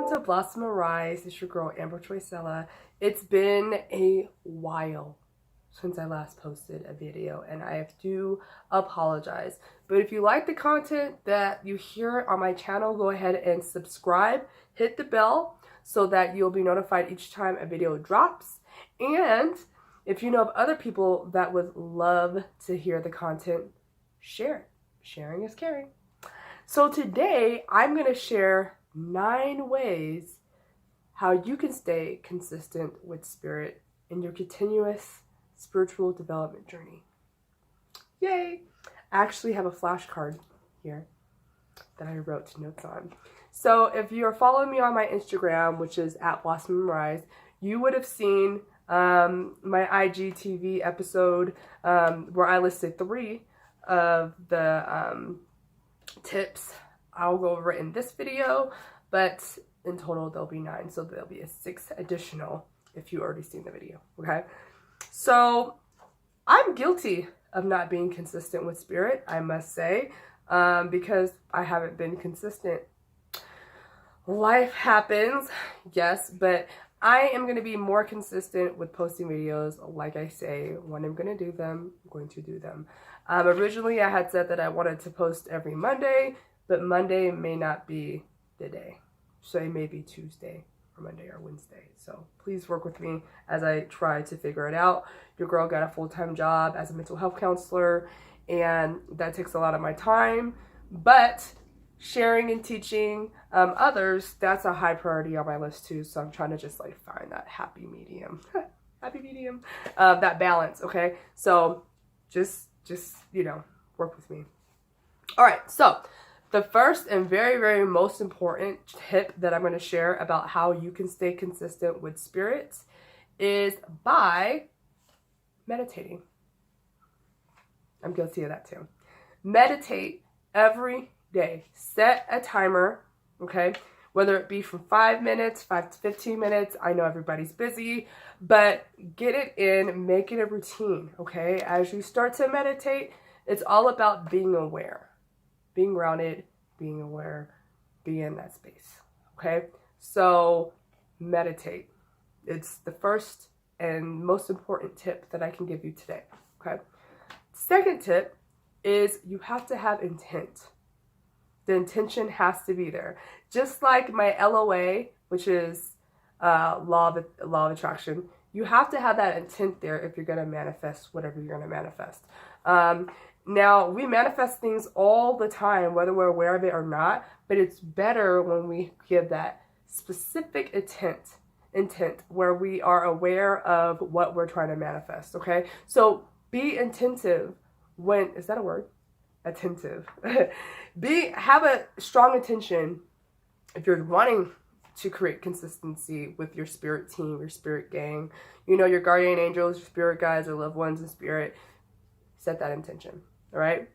Welcome to Blossom and Rise. It's your girl Amber Choicella. It's been a while since I last posted a video and I have to apologize. But if you like the content that you hear on my channel, go ahead and subscribe, hit the bell so that you'll be notified each time a video drops. And if you know of other people that would love to hear the content, share it. Sharing is caring. So today I'm going to share 9 ways how you can stay consistent with spirit in your continuous spiritual development journey. Yay! I actually have a flashcard here that I wrote notes on. So if you're following me on my Instagram, which is at Blossom and Rise, you would have seen my IGTV episode where I listed 3 of the tips I'll go over in this video, but in total there'll be 9, so there'll be a 6 additional if you already seen the video. Okay, so I'm guilty of not being consistent with spirit, I must say, because I haven't been consistent. Life happens, yes, but I am going to be more consistent with posting videos. Like I say, when I'm going to do them, I'm going to do them. Originally, I had said that I wanted to post every Monday, but Monday may not be the day. So it may be Tuesday or Monday or Wednesday. So please work with me as I try to figure it out. Your girl got a full-time job as a mental health counselor, and that takes a lot of my time. But sharing and teaching others, that's a high priority on my list too. So I'm trying to just like find that happy medium, that balance. Okay. So just, you know, work with me. All right. So the first and very, very most important tip that I'm going to share about how you can stay consistent with spirits is by meditating. I'm guilty of that too. Meditate every day. Set a timer, okay? Whether it be from 5 minutes, 5 to 15 minutes. I know everybody's busy, but get it in, make it a routine, okay? As you start to meditate, it's all about being aware, being grounded, being aware, being in that space, okay? So meditate. It's the first and most important tip that I can give you today, okay? Second tip is you have to have intent. The intention has to be there. Just like my LOA, which is law of attraction, you have to have that intent there if you're going to manifest whatever you're going to manifest. Now, we manifest things all the time, whether we're aware of it or not, but it's better when we give that specific intent where we are aware of what we're trying to manifest, okay? So be attentive when, is that a word? Attentive. Have a strong intention if you're wanting to create consistency with your spirit team, your spirit gang, you know, your guardian angels, your spirit guides, or loved ones in spirit. Set that intention. All right.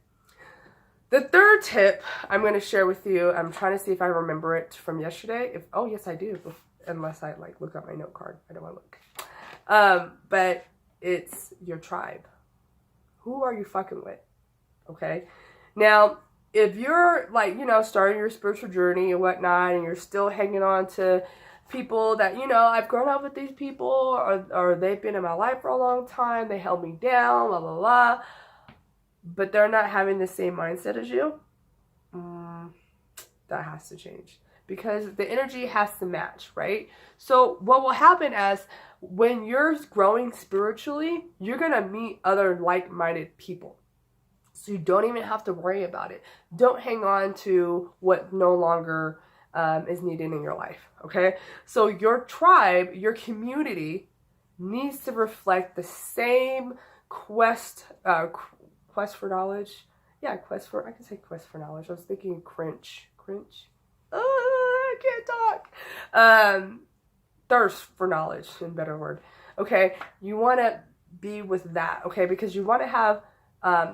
The third tip I'm going to share with you, I'm trying to see if I remember it from yesterday. Oh yes, I do. Unless I like look at my note card. I don't want to look. But it's your tribe. Who are you fucking with? Okay. Now, if you're like, you know, starting your spiritual journey and whatnot, and you're still hanging on to people that, you know, I've grown up with these people, or they've been in my life for a long time, they held me down, blah, blah, blah, but they're not having the same mindset as you, that has to change. Because the energy has to match, right? So what will happen as when you're growing spiritually, you're going to meet other like-minded people. So you don't even have to worry about it. Don't hang on to what no longer is needed in your life, okay? So your tribe, your community needs to reflect the same quest for knowledge. Yeah, I can say quest for knowledge. I was thinking cringe. I can't talk. Thirst for knowledge, in better word. Okay, you want to be with that, okay? Because you want to have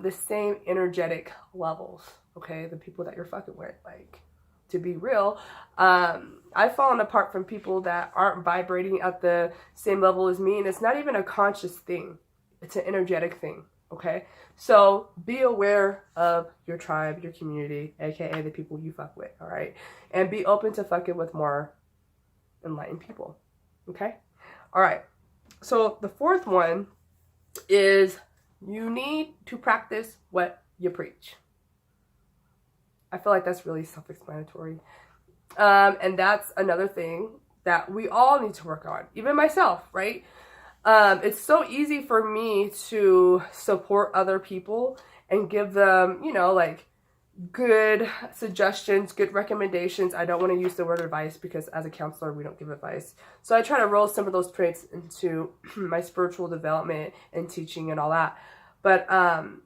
the same energetic levels, okay? The people that you're fucking with, like, to be real, I've fallen apart from people that aren't vibrating at the same level as me, and it's not even a conscious thing. It's an energetic thing, okay? So be aware of your tribe, your community, aka the people you fuck with, all right? And be open to fucking with more enlighten people. Okay? All right. So the fourth one is you need to practice what you preach. I feel like that's really self-explanatory. And that's another thing that we all need to work on, even myself, right? It's so easy for me to support other people and give them, you know, like good suggestions, good recommendations. I don't want to use the word advice because as a counselor, we don't give advice. So I try to roll some of those traits into my spiritual development and teaching and all that. But I'm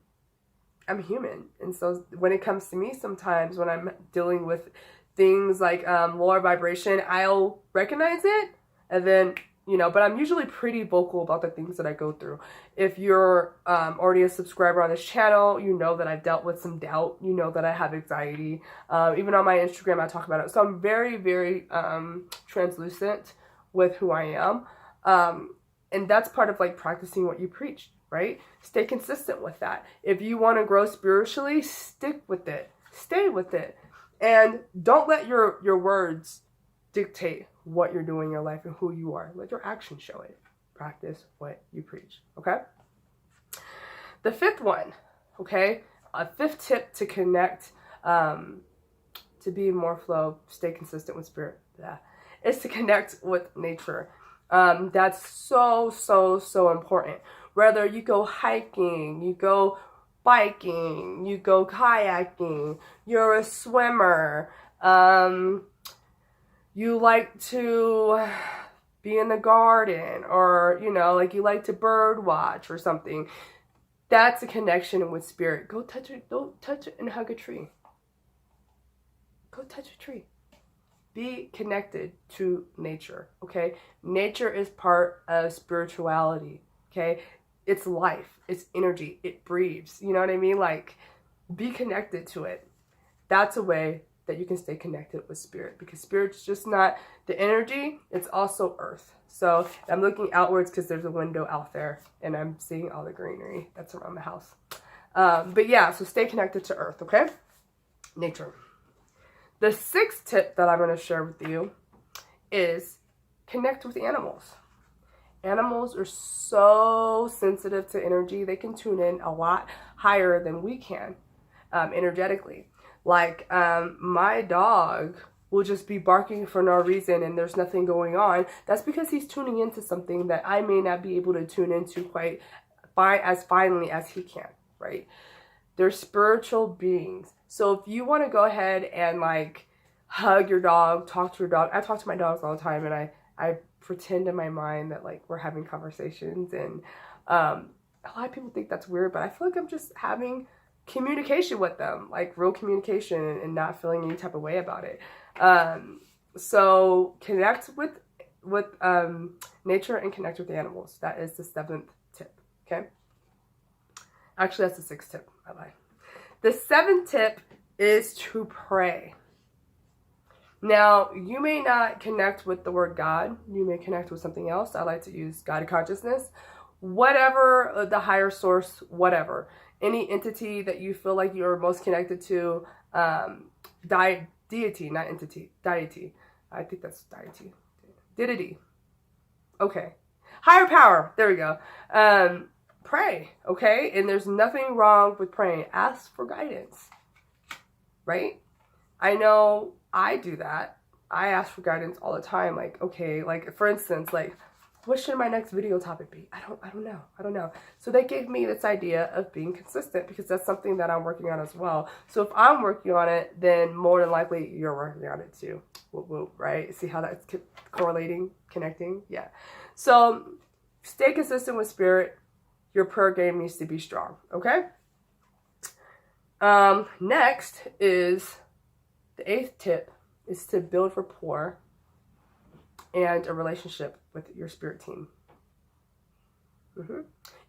human. And so when it comes to me, sometimes when I'm dealing with things like lower vibration, I'll recognize it and then, you know, but I'm usually pretty vocal about the things that I go through. If you're already a subscriber on this channel, you know that I've dealt with some doubt. You know that I have anxiety. Even on my Instagram, I talk about it. So I'm very, very translucent with who I am. And that's part of like practicing what you preach, right? Stay consistent with that. If you want to grow spiritually, stick with it. Stay with it. And don't let your words dictate what you're doing in your life and who you are. Let your actions show it. Practice what you preach. Okay? The fifth one, okay? A fifth tip to connect, to be more flow, stay consistent with spirit, is to connect with nature. That's so important. Whether you go hiking, you go biking, you go kayaking, you're a swimmer, you like to be in the garden, or, you know, like you like to bird watch or something. That's a connection with spirit. Go touch it. Don't touch it and hug a tree. Go touch a tree. Be connected to nature, okay? Nature is part of spirituality, okay? It's life. It's energy. It breathes. You know what I mean? Like, be connected to it. That's a way that you can stay connected with spirit, because spirit's just not the energy, it's also earth. So I'm looking outwards because there's a window out there and I'm seeing all the greenery that's around the house. But yeah, so stay connected to earth, okay? Nature. The sixth tip that I'm going to share with you is connect with animals. Animals are so sensitive to energy. They can tune in a lot higher than we can energetically. Like, my dog will just be barking for no reason and there's nothing going on. That's because he's tuning into something that I may not be able to tune into quite as finely as he can, right? They're spiritual beings. So if you want to go ahead and like hug your dog, talk to your dog. I talk to my dogs all the time, and I pretend in my mind that like we're having conversations, and a lot of people think that's weird, but I feel like I'm just having communication with them, like real communication, and not feeling any type of way about it. So connect with nature and connect with the animals. That is the seventh tip. Okay. Actually, that's the sixth tip. I lied. The seventh tip is to pray. Now, you may not connect with the word God. You may connect with something else. I like to use God consciousness. Whatever, the higher source, whatever. Any entity that you feel like you're most connected to, deity, not entity, deity. I think that's deity. Deity. Okay. Higher power. There we go. Pray, okay? And there's nothing wrong with praying. Ask for guidance, right? I know I do that. I ask for guidance all the time. Like, okay, like for instance, like, what should my next video topic be? I don't know. So they gave me this idea of being consistent, because that's something that I'm working on as well. So if I'm working on it, then more than likely you're working on it too. Whoop, whoop, right? See how that's correlating, connecting? Yeah. So stay consistent with spirit. Your prayer game needs to be strong, okay? Next is the eighth tip is to build rapport and a relationship with your spirit team.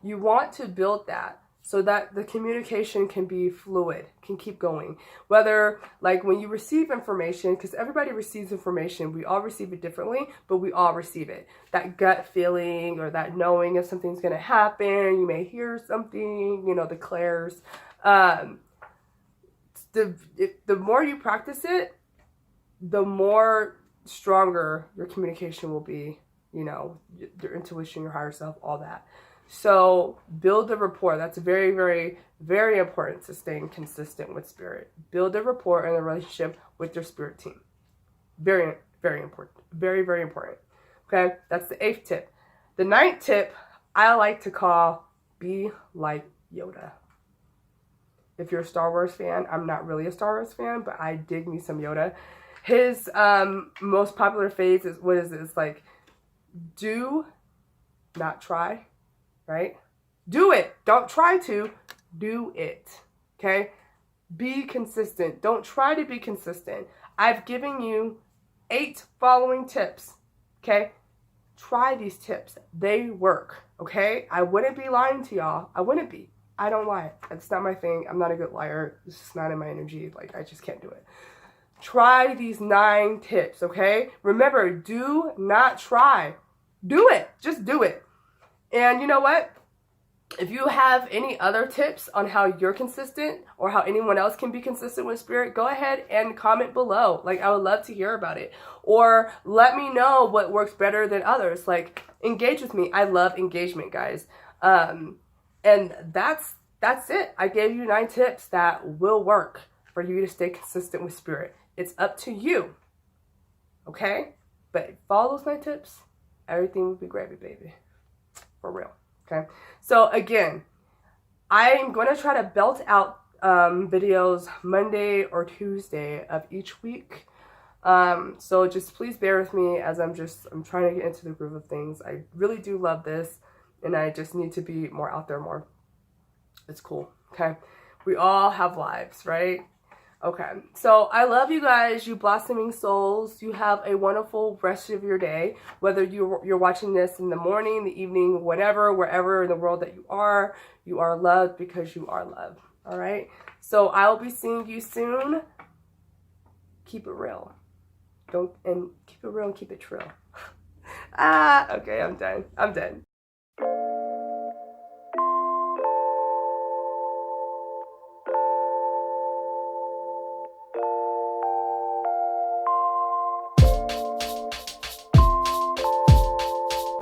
You want to build that so that the communication can be fluid, can keep going. Whether, like, when you receive information, because everybody receives information, we all receive it differently, but we all receive it. That gut feeling or that knowing if something's going to happen, you may hear something, you know, the clairs. The more you practice it, the more stronger your communication will be, you know, your intuition, your higher self, all that. So build a rapport. That's very, very, very important to staying consistent with spirit. Build a rapport and a relationship with your spirit team. Very, very important. Very, very important. Okay, that's the 8th tip. The 9th tip I like to call be like Yoda. If you're a Star Wars fan, I'm not really a Star Wars fan, but I dig me some Yoda. His most popular phrase is, what is it? It's like, do, not try, right? Do it. Don't try to. Do it. Okay? Be consistent. Don't try to be consistent. I've given you 8 following tips. Okay? Try these tips. They work. Okay? I wouldn't be lying to y'all. I wouldn't be. I don't lie. That's not my thing. I'm not a good liar. It's just not in my energy. Like, I just can't do it. Try these 9 tips, okay? Remember, do not try. Do it. Just do it. And you know what? If you have any other tips on how you're consistent or how anyone else can be consistent with spirit, go ahead and comment below. Like, I would love to hear about it. Or let me know what works better than others. Like, engage with me. I love engagement, guys. And that's it. I gave you 9 tips that will work for you to stay consistent with spirit. It's up to you. Okay? But follow those 9 tips. Everything will be gravy, baby. For real. Okay? So again, I'm going to try to belt out videos Monday or Tuesday of each week. So just please bear with me as I'm trying to get into the groove of things. I really do love this, and I just need to be more out there more. It's cool. Okay? We all have lives, right? Okay, so I love you guys, you blossoming souls. You have a wonderful rest of your day, whether you're watching this in the morning, the evening, whatever, wherever in the world that you are loved because you are loved. All right, so I'll be seeing you soon. Keep it real. Keep it real and keep it trill. Okay, I'm done.